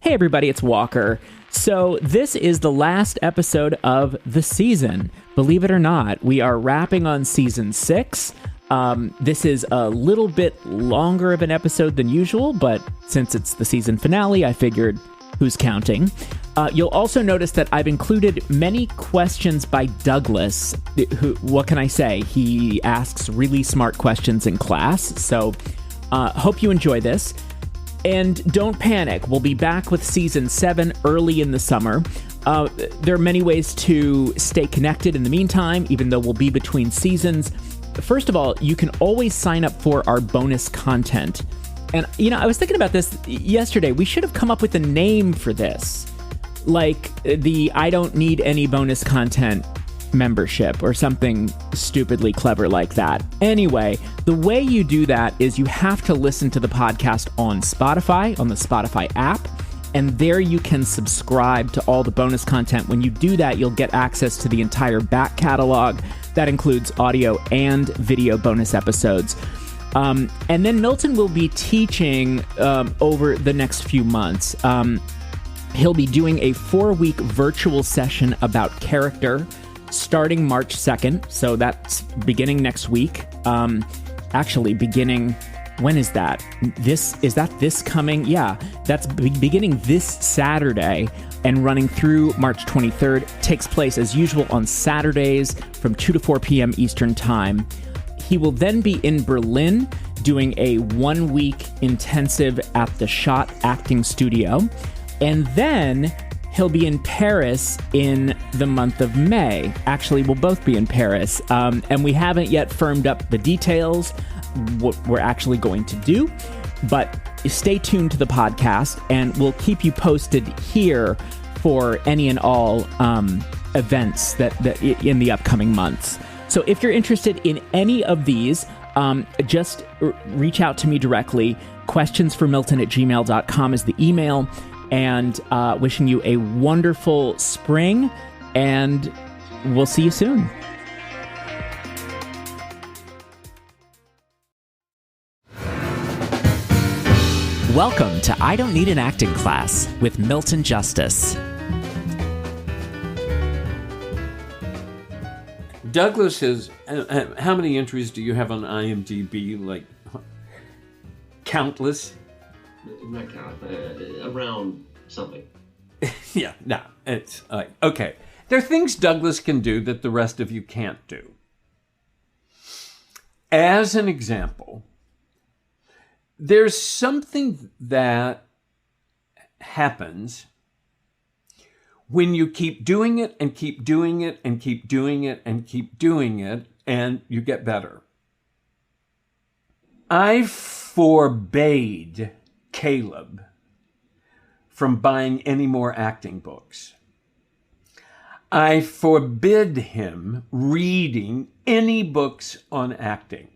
Hey everybody, it's Walker. So this is the last episode of the season. Believe it or not, we are wrapping on season 6. This is a little bit longer of an episode than usual, but since it's the season finale, I figured who's counting. You'll also notice that I've included many questions by Douglas, who, what can I say? He asks really smart questions in class, so hope you enjoy this. And don't panic, we'll be back with Season 7 early in the summer. There are many ways to stay connected in the meantime, even though we'll be between seasons. First of all, you can always sign up for our bonus content. And, I was thinking about this yesterday. We should have come up with a name for this. Like the I don't need any bonus content membership or something stupidly clever like that. Anyway, the way you do that is you have to listen to the podcast on Spotify, on the Spotify app, and there you can subscribe to all the bonus content. When you do that, you'll get access to the entire back catalog. That includes audio and video bonus episodes. And then Milton will be teaching over the next few months. He'll be doing a 4-week virtual session about character starting March 2nd. So that's beginning next week. Actually, beginning... When is that? Is that this coming? Yeah, that's beginning this Saturday and running through March 23rd. Takes place as usual on Saturdays from 2 to 4 p.m. Eastern Time. He will then be in Berlin doing a 1-week intensive at the Shot Acting Studio. And then he'll be in Paris in the month of May. Actually, we'll both be in Paris. And we haven't yet firmed up the details, what we're actually going to do. But stay tuned to the podcast, and we'll keep you posted here for any and all events that in the upcoming months. So if you're interested in any of these, just reach out to me directly. questionsformilton@gmail.com is the email. And wishing you a wonderful spring, and we'll see you soon. Welcome to I Don't Need an Acting Class with Milton Justice. Douglas says, how many entries do you have on IMDb? Like, countless? Not count, around something. Yeah, no, it's like, okay. There are things Douglas can do that the rest of you can't do. As an example, there's something that happens when you keep doing it and keep doing it and keep doing it and keep doing it, and you get better. I forbade Caleb from buying any more acting books. I forbid him reading any books on acting.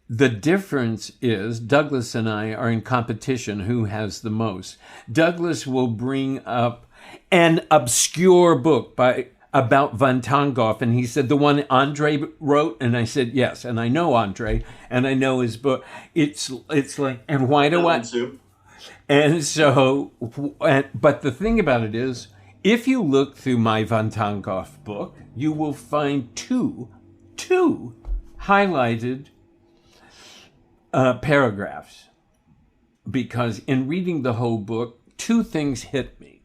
The difference is Douglas and I are in competition who has the most. Douglas will bring up an obscure book about Van Tangoff, and he said, the one Andre wrote? And I said, yes, and I know Andre, and I know his book. It's like, and why do I? And so, but the thing about it is, if you look through my Van Tangoff book, you will find two highlighted paragraphs. Because in reading the whole book, 2 things hit me.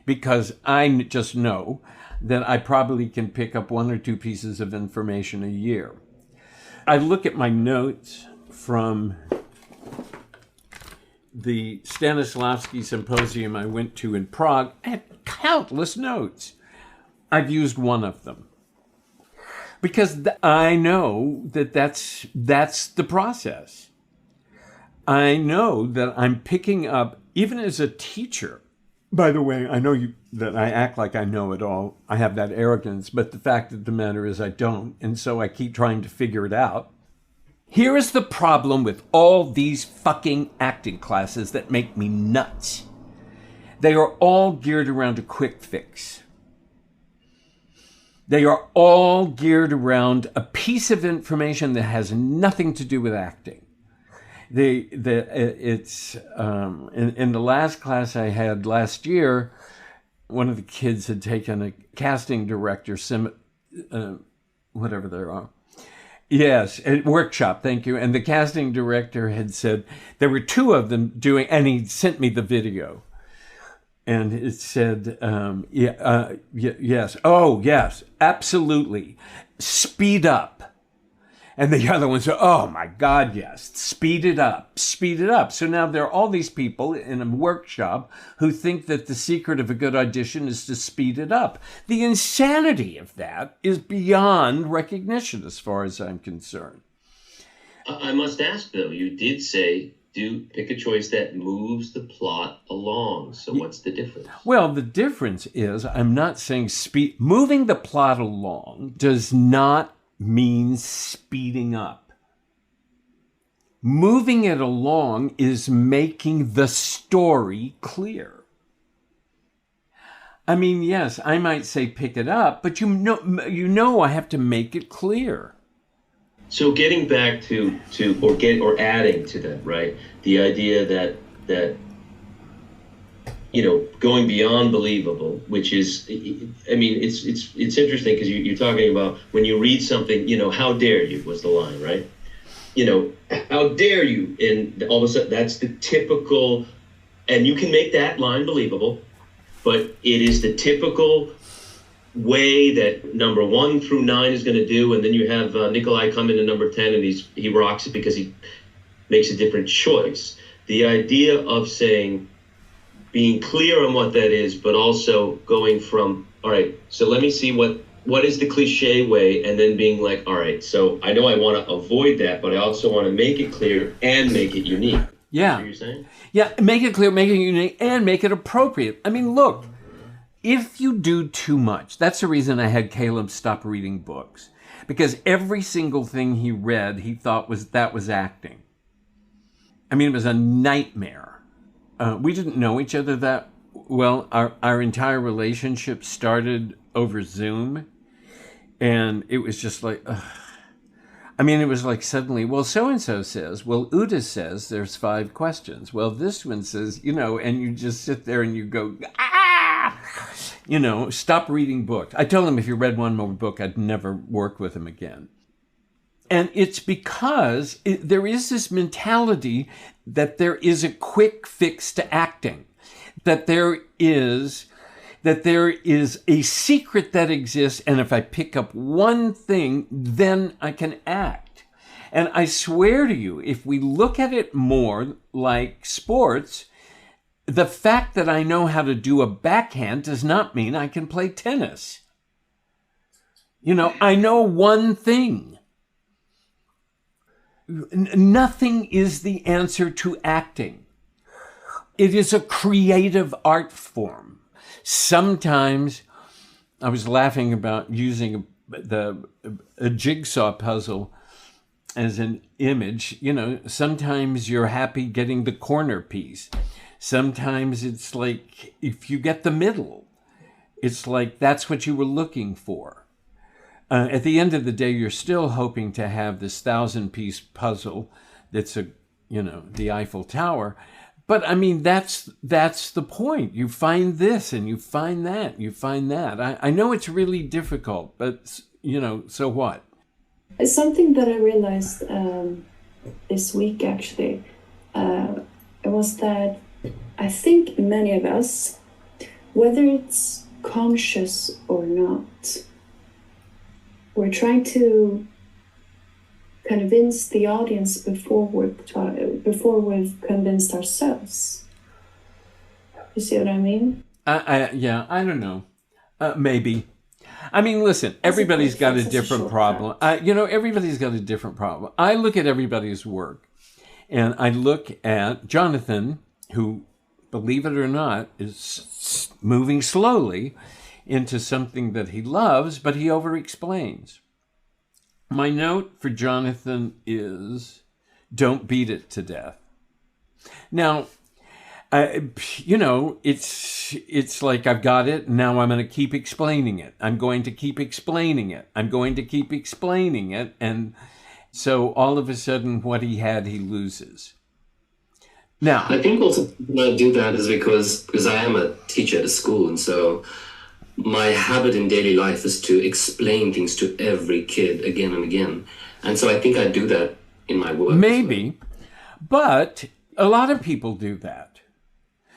Because I just know that I probably can pick up 1 or 2 pieces of information a year. I look at my notes from the Stanislavski Symposium I went to in Prague. I had countless notes. I've used one of them. Because I know that that's the process. I know that I'm picking up, even as a teacher. By the way, I know that I act like I know it all. I have that arrogance, but the fact of the matter is I don't. And so I keep trying to figure it out. Here is the problem with all these fucking acting classes that make me nuts. They are all geared around a quick fix. They are all geared around a piece of information that has nothing to do with acting. It's in the last class I had last year, one of the kids had taken a casting director, whatever they are. Yes, a workshop, thank you. And the casting director had said, there were two of them doing, and he sent me the video. And it said, yes, oh, yes, absolutely. Speed up. And the other one said, oh my God, yes, speed it up, speed it up. So now there are all these people in a workshop who think that the secret of a good audition is to speed it up. The insanity of that is beyond recognition as far as I'm concerned. I must ask, though, you did say, pick a choice that moves the plot along. So what's the difference? Well, the difference is I'm not saying moving the plot along does not mean speeding up. Moving it along is making the story clear. I mean, yes, I might say pick it up, but you know I have to make it clear. So getting back to adding to that, right? The idea that going beyond believable, which is, I mean, it's interesting because you're talking about when you read something, how dare you was the line, right? How dare you? And all of a sudden, that's the typical, and you can make that line believable, but it is the typical way that number 1 through 9 is going to do, and then you have Nikolai come into number 10, and he rocks it because he makes a different choice. The idea of saying, being clear on what that is, but also going from, all right, so let me see what is the cliche way, and then being like, all right, so I know I want to avoid that, but I also want to make it clear and make it unique. Yeah. What you're saying? Yeah, make it clear, make it unique, and make it appropriate. I mean, look, if you do too much, that's the reason I had Caleb stop reading books. Because every single thing he read, he thought that was acting. I mean, it was a nightmare. We didn't know each other that well. Our entire relationship started over Zoom. And it was just like, I mean, it was like suddenly, well, so-and-so says, well, Uda says there's 5 questions. Well, this one says, and you just sit there and you go, stop reading books. I told him if he read one more book, I'd never work with him again. And it's because there is this mentality that there is a quick fix to acting, that there is a secret that exists, and if I pick up one thing, then I can act. And I swear to you, if we look at it more like sports, the fact that I know how to do a backhand does not mean I can play tennis. I know one thing. Nothing is the answer to acting. It is a creative art form. Sometimes I was laughing about using a jigsaw puzzle as an image. Sometimes you're happy getting the corner piece. Sometimes it's like if you get the middle, it's like that's what you were looking for. At the end of the day, you're still hoping to have this 1,000-piece puzzle that's the Eiffel Tower. But I mean, that's the point. You find this and you find that, you find that. I know it's really difficult, but so what? It's something that I realized this week, actually. It was that I think many of us, whether it's conscious or not, we're trying to convince the audience before we've convinced ourselves. You see what I mean? I don't know. Maybe. I mean, listen, everybody's got a different problem. Everybody's got a different problem. I look at everybody's work, and I look at Jonathan, who, believe it or not, is moving slowly into something that he loves, but he over-explains. My note for Jonathan is, don't beat it to death. Now, it's like I've got it, and now I'm going to keep explaining it. I'm going to keep explaining it. I'm going to keep explaining it. And so all of a sudden, what he had, he loses. Now, I think also when I do that is because I am a teacher at a school, and so my habit in daily life is to explain things to every kid again and again. And so I think I do that in my work. maybe, but a lot of people do that.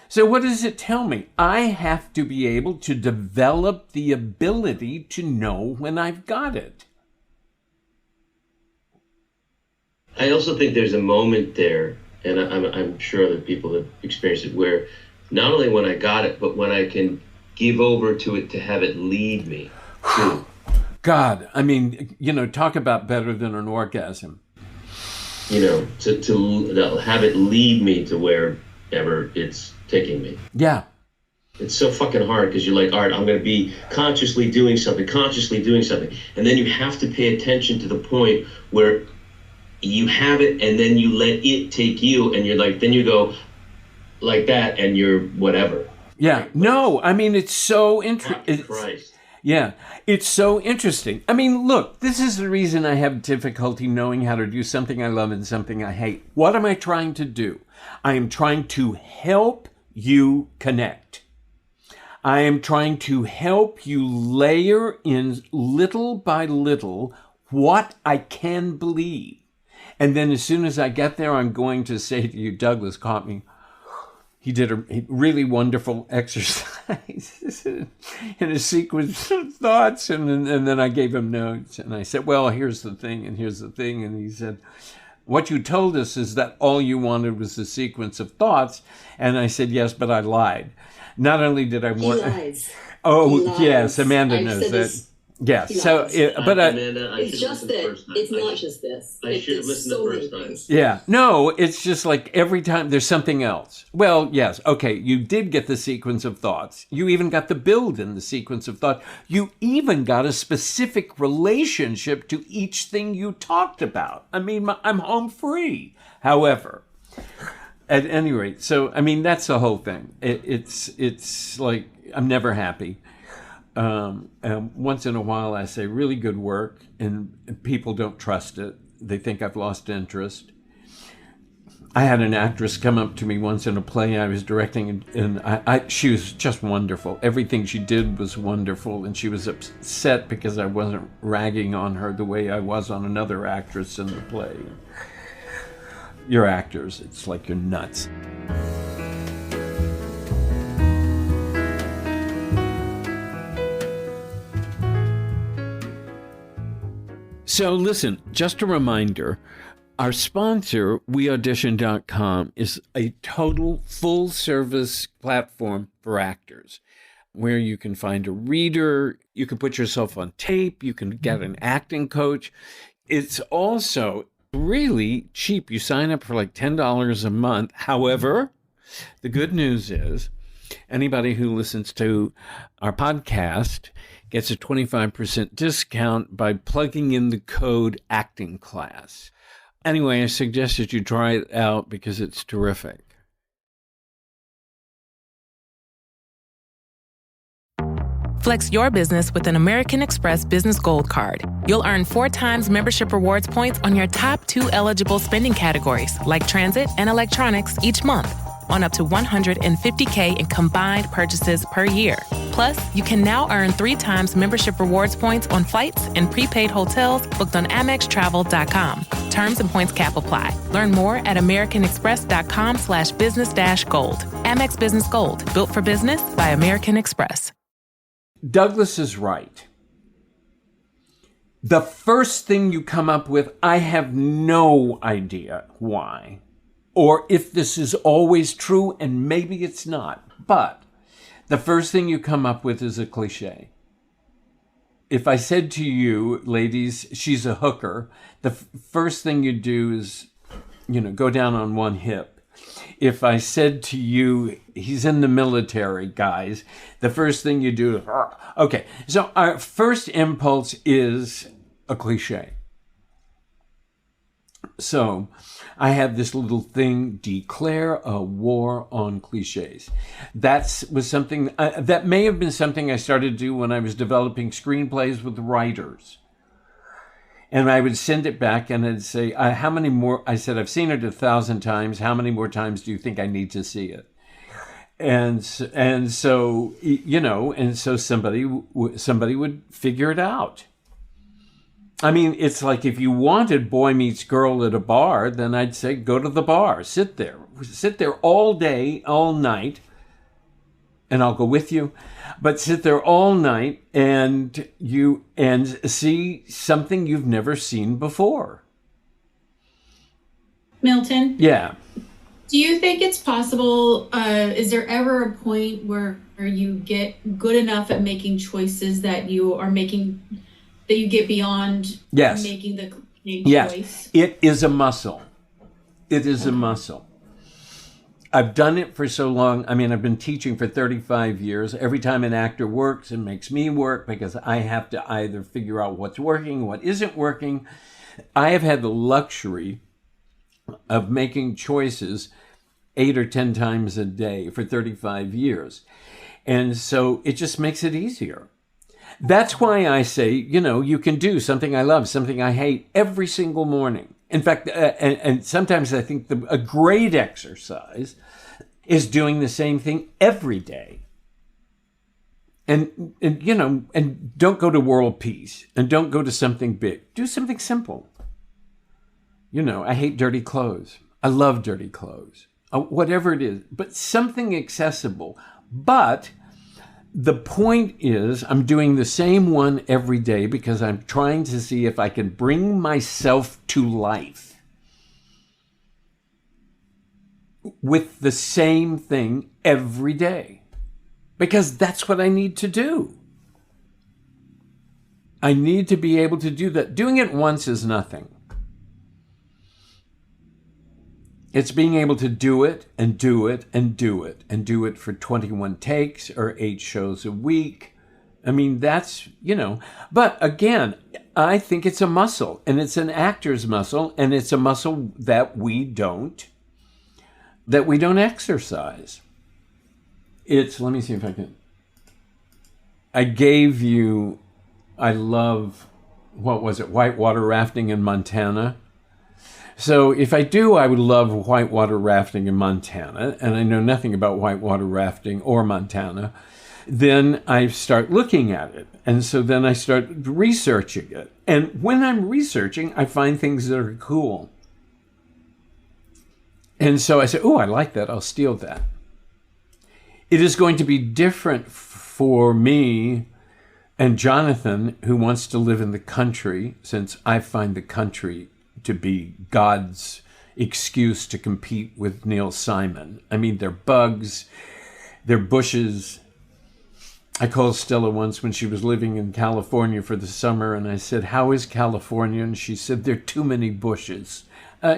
So what does it tell me? I have to be able to develop the ability to know when I've got it. I also think there's a moment there, and I'm sure that people have experienced it, where not only when I got it, but when I can give over to it to have it lead me too. God, I mean, talk about better than an orgasm. To have it lead me to wherever it's taking me. Yeah. It's so fucking hard because you're like, all right, I'm going to be consciously doing something. And then you have to pay attention to the point where you have it and then you let it take you, and you're like, then you go like that and you're whatever. Yeah. No, I mean, it's so interesting. Christ. Yeah, it's so interesting. I mean, look, this is the reason I have difficulty knowing how to do something I love and something I hate. What am I trying to do? I am trying to help you connect. I am trying to help you layer in little by little what I can believe. And then as soon as I get there, I'm going to say to you, Douglas caught me. He did a really wonderful exercise in a sequence of thoughts. And then I gave him notes. And I said, well, here's the thing, and here's the thing. And he said, what you told us is that all you wanted was a sequence of thoughts. And I said, yes, but I lied. Not only did I want... He lies. Oh, He lies. yes, Amanda I've knows said that. this. Yeah, He so, lies. Amanda, I It's should just listen the that first time. it's not just this. I should have It's listened so the many first time. things. yeah, no, it's just like every time there's something else. Well, yes, okay, you did get the sequence of thoughts. You even got the build in the sequence of thought. You even got a specific relationship to each thing you talked about. I mean, I'm home free. However, at any rate, so, I mean, that's the whole thing. It's like, I'm never happy. Once in a while I say really good work and people don't trust it. They think I've lost interest. I had an actress come up to me once in a play I was directing, and she was just wonderful. Everything she did was wonderful, and she was upset because I wasn't ragging on her the way I was on another actress in the play. You're actors. It's like you're nuts. So listen, just a reminder, our sponsor, weaudition.com, is a total full-service platform for actors where you can find a reader, you can put yourself on tape, you can get an acting coach. It's also really cheap. You sign up for like $10 a month. However, the good news is anybody who listens to our podcast gets a 25% discount by plugging in the code acting class. Anyway, I suggest that you try it out because it's terrific. Flex your business with an American Express Business Gold Card. You'll earn 4 times membership rewards points on your top 2 eligible spending categories, like transit and electronics, each month, on up to $150K in combined purchases per year. Plus, you can now earn 3 times membership rewards points on flights and prepaid hotels booked on AmexTravel.com. Terms and points cap apply. Learn more at AmericanExpress.com/business-gold. Amex Business Gold, built for business by American Express. Douglas is right. The first thing you come up with, I have no idea why, or if this is always true, and maybe it's not, but the first thing you come up with is a cliche. If I said to you, ladies, she's a hooker, the first thing you do is, go down on one hip. If I said to you, he's in the military, guys, the first thing you do is, okay. So our first impulse is a cliche. So I have this little thing, declare a war on cliches. That was something, that may have been something I started to do when I was developing screenplays with writers. And I would send it back and I'd say, how many more? I said, I've seen it 1,000 times. How many more times do you think I need to see it? And so, you know, and so somebody would figure it out. I mean, it's like if you wanted Boy Meets Girl at a bar, then I'd say, go to the bar, sit there all day, all night, and I'll go with you. But sit there all night and see something you've never seen before. Milton? Yeah. Do you think it's possible, is there ever a point where you get good enough at making choices that you get beyond making the choice? It is a muscle. It is a muscle. I've done it for so long. I mean, I've been teaching for 35 years. Every time an actor works, it makes me work because I have to either figure out what's working, what isn't working. I have had the luxury of making choices 8 or 10 times a day for 35 years. And so it just makes it easier. That's why I say, you know, you can do something I love, something I hate every single morning. In fact, and sometimes I think a great exercise is doing the same thing every day. And you know, and don't go to world peace and don't go to something big. Do something simple. You know, I hate dirty clothes. I love dirty clothes. Whatever it is, but something accessible. But the point is, I'm doing the same one every day because I'm trying to see if I can bring myself to life with the same thing every day. Because that's what I need to do. I need to be able to do that. Doing it once is nothing. It's being able to do it and do it and do it and do it for 21 takes or 8 shows a week. I mean, that's, you know, but again, I think it's a muscle and it's an actor's muscle and it's a muscle that we don't exercise. Let me see if I can. I love, what was it? Whitewater rafting in Montana. So if I do, I would love whitewater rafting in Montana, and I know nothing about whitewater rafting or Montana, then I start looking at it. And so then I start researching it. And when I'm researching, I find things that are cool. And so I say, oh, I like that. I'll steal that. It is going to be different for me and Jonathan, who wants to live in the country, since I find the country to be God's excuse to compete with Neil Simon. I mean, they're bugs, they're bushes. I called Stella once when she was living in California for the summer, and I said, how is California? And she said, there are too many bushes.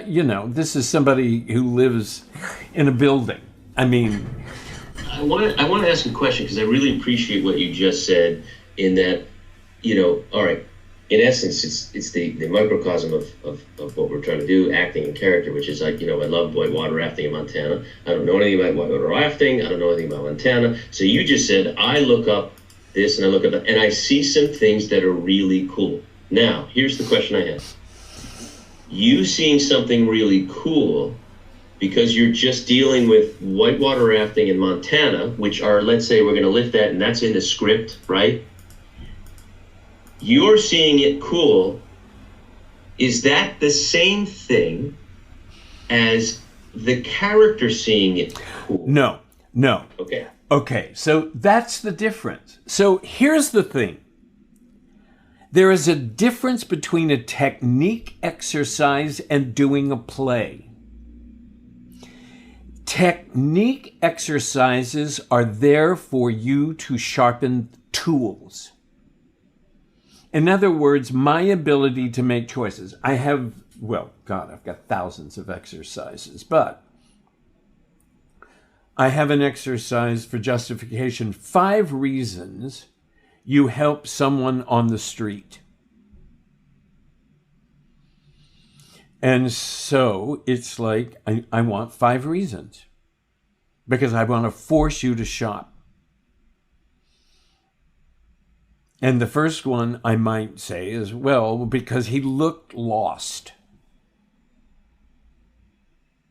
You know, this is somebody who lives in a building. I mean... I want to ask a question, because I really appreciate what you just said, in that, you know, all right, in essence, it's the microcosm of what we're trying to do, acting and character, which is like, you know, I love whitewater rafting in Montana. I don't know anything about whitewater rafting. I don't know anything about Montana. So you just said, I look up this and I look up that, and I see some things that are really cool. Now, here's the question I have. You seeing something really cool because you're just dealing with whitewater rafting in Montana, which are, let's say we're going to lift that, and that's in the script, right? You're seeing it cool. Is that the same thing as the character seeing it cool? No. Okay, so that's the difference. So here's the thing. There is a difference between a technique exercise and doing a play. Technique exercises are there for you to sharpen tools. In other words, my ability to make choices. I've got thousands of exercises, but I have an exercise for justification. 5 reasons you help someone on the street. And so it's like, I want 5 reasons because I want to force you to shop. And the first one I might say is, well, because he looked lost.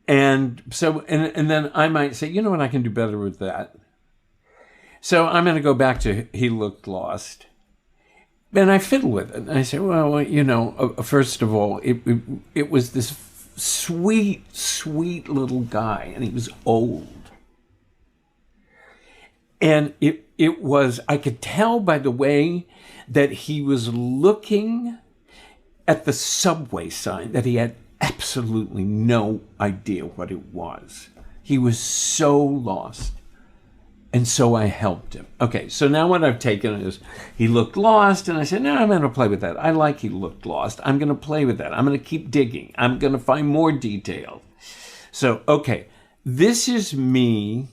And so, and then I might say, you know what, I can do better with that. So I'm going to go back to he looked lost. And I fiddle with it. And I say, well, you know, first of all, it was this sweet, sweet little guy, and he was old. And it was, I could tell by the way that he was looking at the subway sign that he had absolutely no idea what it was. He was so lost. And so I helped him. Okay, so now what I've taken is he looked lost, and I said, no, I'm going to play with that. I like he looked lost. I'm going to play with that. I'm going to keep digging. I'm going to find more detail. So, okay, this is me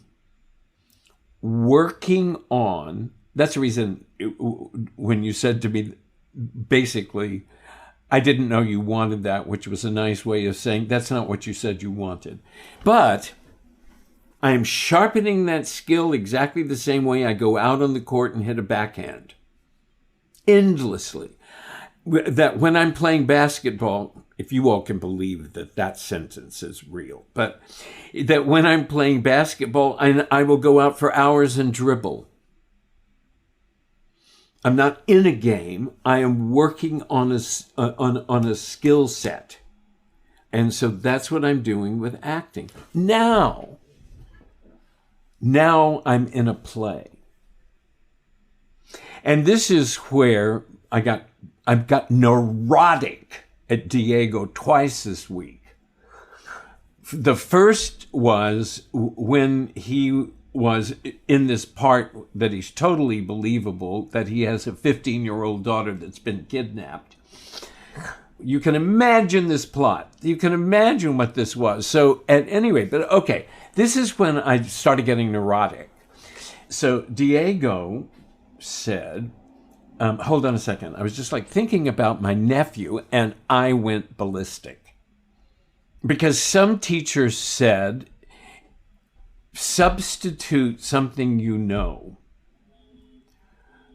working on, that's the reason when you said to me, basically, I didn't know you wanted that, which was a nice way of saying that's not what you said you wanted. But I am sharpening that skill exactly the same way I go out on the court and hit a backhand. Endlessly. That when I'm playing basketball, if you all can believe that that sentence is real, but that when I'm playing basketball, I will go out for hours and dribble. I'm not in a game. I am working on a skill set. And so that's what I'm doing with acting. Now I'm in a play. And this is where I've got neurotic at Diego twice this week. The first was when he was in this part that he's totally believable, that he has a 15-year-old daughter that's been kidnapped. You can imagine this plot. You can imagine what this was. So at any rate, but okay, this is when I started getting neurotic. So Diego said, hold on a second. I was just like thinking about my nephew, and I went ballistic. Because some teachers said, substitute something you know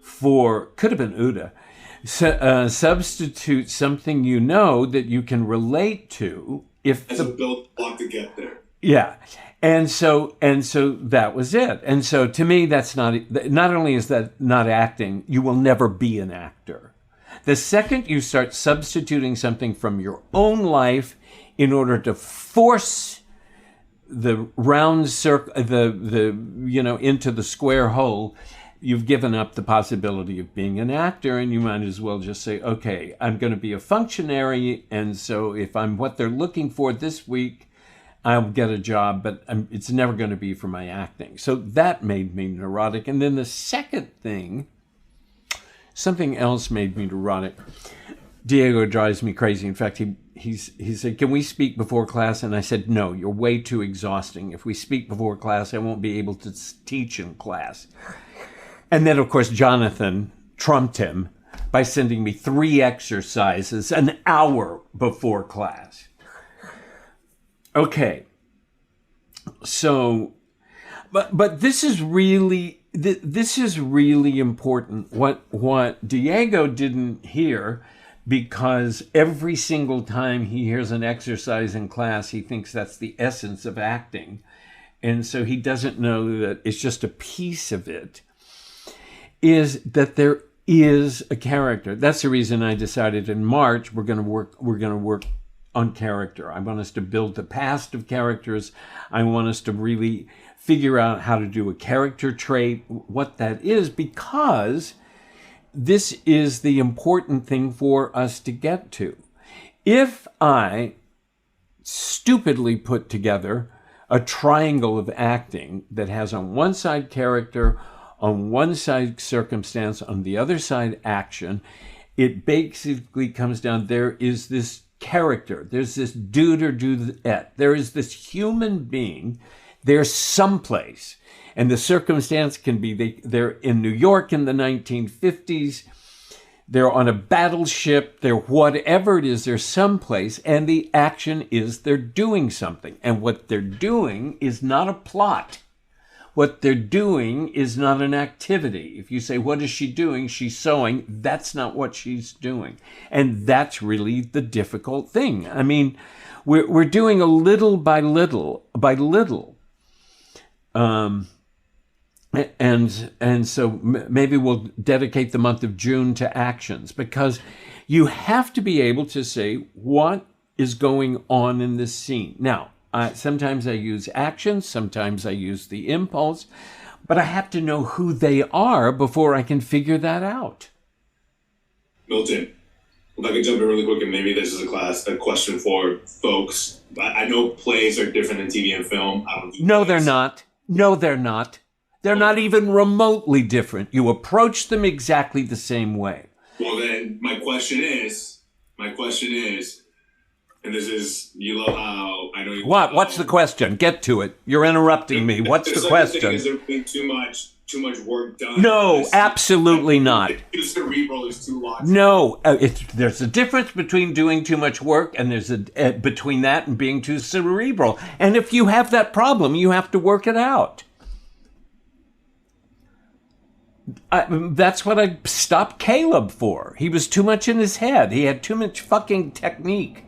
for, could have been Uda, substitute something you know that you can relate to if as a building block to get there. Yeah. And so that was it. And so to me, that's not only is that not acting, you will never be an actor. The second you start substituting something from your own life in order to force the round circle, into the square hole, you've given up the possibility of being an actor, and you might as well just say, okay, I'm going to be a functionary, and so if I'm what they're looking for this week, I'll get a job, but it's never going to be for my acting. So that made me neurotic. And then the second thing, something else made me neurotic. Diego drives me crazy. In fact, he said, can we speak before class? And I said, no, you're way too exhausting. If we speak before class, I won't be able to teach in class. And then, of course, Jonathan trumped him by sending me 3 exercises an hour before class. Okay, so, but this is really important. What Diego didn't hear, because every single time he hears an exercise in class, he thinks that's the essence of acting, and so he doesn't know that it's just a piece of it. Is that there is a character. That's the reason I decided in March we're going to work on character. I want us to build the past of characters. I want us to really figure out how to do a character trait, what that is, because this is the important thing for us to get to. If I stupidly put together a triangle of acting that has on one side character, on one side circumstance, on the other side action, it basically comes down, there is this character, there's this dude or dudette, there is this human being, they're someplace, and the circumstance can be they're in New York in the 1950s, they're on a battleship, they're whatever it is, they're someplace, and the action is they're doing something, and what they're doing is not a plot. what they're doing is not an activity. If you say, what is she doing? She's sewing. That's not what she's doing. And that's really the difficult thing. I mean, we're doing a little by little by little. And so maybe we'll dedicate the month of June to actions, because you have to be able to say what is going on in this scene. Now, sometimes I use actions, sometimes I use the impulse, but I have to know who they are before I can figure that out. Milton, if I could jump in really quick, and maybe this is a question for folks. I know plays are different than TV and film. No, they're not. No, they're not. They're not even remotely different. You approach them exactly the same way. Well, then my question is, and this is, you love how I know you. What? What's the question? Get to it. You're interrupting me. What's the question? Is there being too much work done? No, absolutely not. Too cerebral is too lost. No, there's a difference between doing too much work and there's between that and being too cerebral. And if you have that problem, you have to work it out. That's what I stopped Caleb for. He was too much in his head. He had too much fucking technique.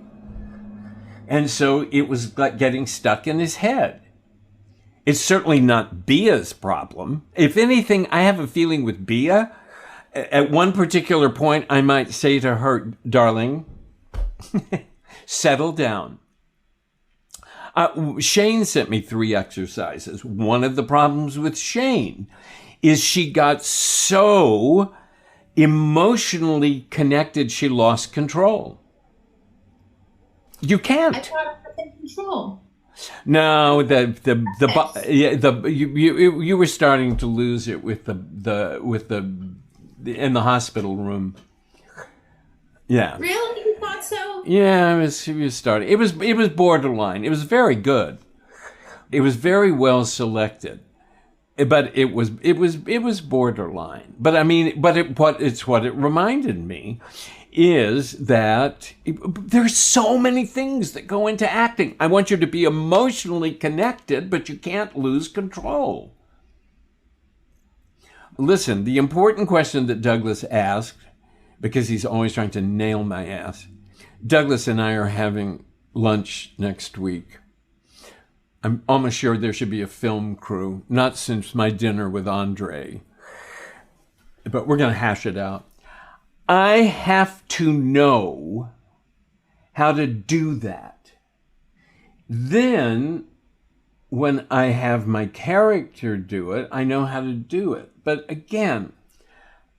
And so it was like getting stuck in his head. It's certainly not Bia's problem. If anything, I have a feeling with Bia, at one particular point, I might say to her, darling, settle down. Shane sent me 3 exercises. One of the problems with Shane is she got so emotionally connected, she lost control. You can't. I thought I was in control. No, you were starting to lose it with the in the hospital room. Yeah. Really? You thought so? Yeah, it was starting. It was borderline. It was very good. It was very well selected. But it was borderline. But I mean, what it reminded me is that there's so many things that go into acting. I want you to be emotionally connected, but you can't lose control. Listen, the important question that Douglas asked, because he's always trying to nail my ass, Douglas and I are having lunch next week. I'm almost sure there should be a film crew, not since my dinner with Andre, but we're going to hash it out. I have to know how to do that. Then, when I have my character do it, I know how to do it. But again,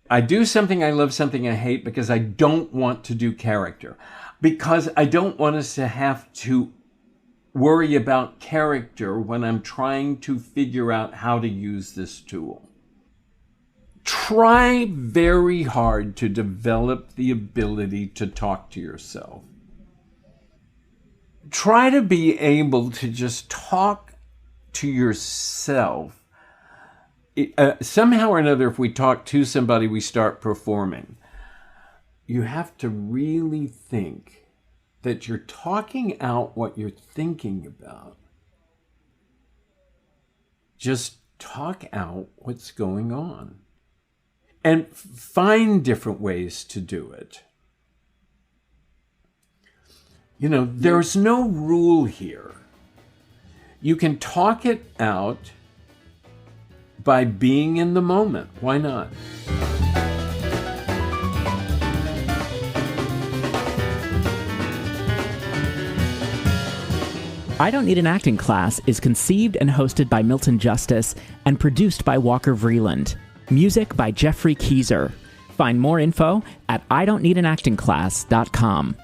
I do something I love, something I hate, because I don't want to do character. Because I don't want us to have to worry about character when I'm trying to figure out how to use this tool. Try very hard to develop the ability to talk to yourself. Try to be able to just talk to yourself. Somehow or another, if we talk to somebody, we start performing. You have to really think that you're talking out what you're thinking about. Just talk out what's going on. And find different ways to do it. You know, there's no rule here. You can talk it out by being in the moment. Why not? I Don't Need an Acting Class is conceived and hosted by Milton Justice and produced by Walker Vreeland. Music by Jeffrey Keyser. Find more info at idon'tneedanactingclass.com.